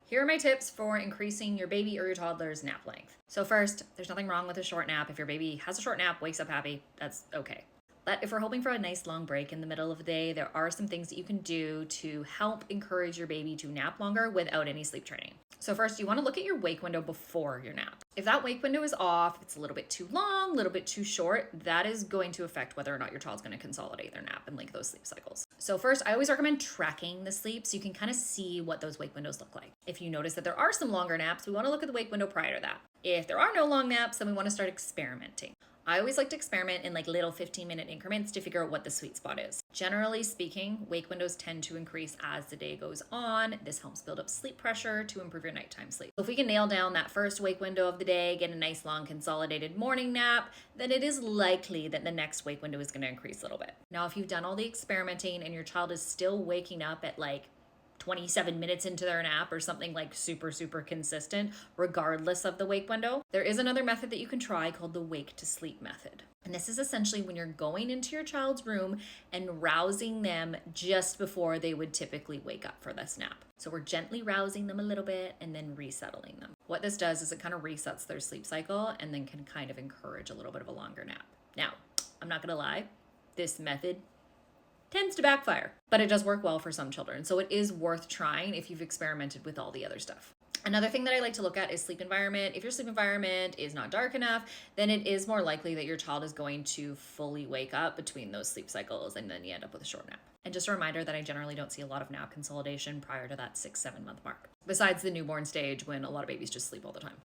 Here are my tips for increasing your baby or your toddler's nap length. So first, there's nothing wrong with a short nap. If your baby has a short nap, wakes up happy, that's okay. But if we're hoping for a nice long break in the middle of the day, there are some things that you can do to help encourage your baby to nap longer without any sleep training. So first, you want to look at your wake window before your nap. If that wake window is off, it's a little bit too long, a little bit too short, that is going to affect whether or not your child's going to consolidate their nap and link those sleep cycles. So first, I always recommend tracking the sleep so you can kind of see what those wake windows look like. If you notice that there are some longer naps, we want to look at the wake window prior to that. If there are no long naps, then we want to start experimenting. I always like to experiment in like little 15-minute increments to figure out what the sweet spot is. Generally speaking, wake windows tend to increase as the day goes on. This helps build up sleep pressure to improve your nighttime sleep. So if we can nail down that first wake window of the day, get a nice long consolidated morning nap, then it is likely that the next wake window is going to increase a little bit. Now, if you've done all the experimenting and your child is still waking up at like 27 minutes into their nap or something like super consistent, regardless of the wake window, there is another method that you can try called the wake to sleep method. And this is essentially when you're going into your child's room and rousing them just before they would typically wake up for this nap. So we're gently rousing them a little bit and then resettling them. What this does is it kind of resets their sleep cycle and then can kind of encourage a little bit of a longer nap. Now, I'm not gonna lie, this method tends to backfire, but it does work well for some children. So it is worth trying if you've experimented with all the other stuff. Another thing that I like to look at is sleep environment. If your sleep environment is not dark enough, then it is more likely that your child is going to fully wake up between those sleep cycles and then you end up with a short nap. And just a reminder that I generally don't see a lot of nap consolidation prior to that 6-7 month mark, besides the newborn stage when a lot of babies just sleep all the time.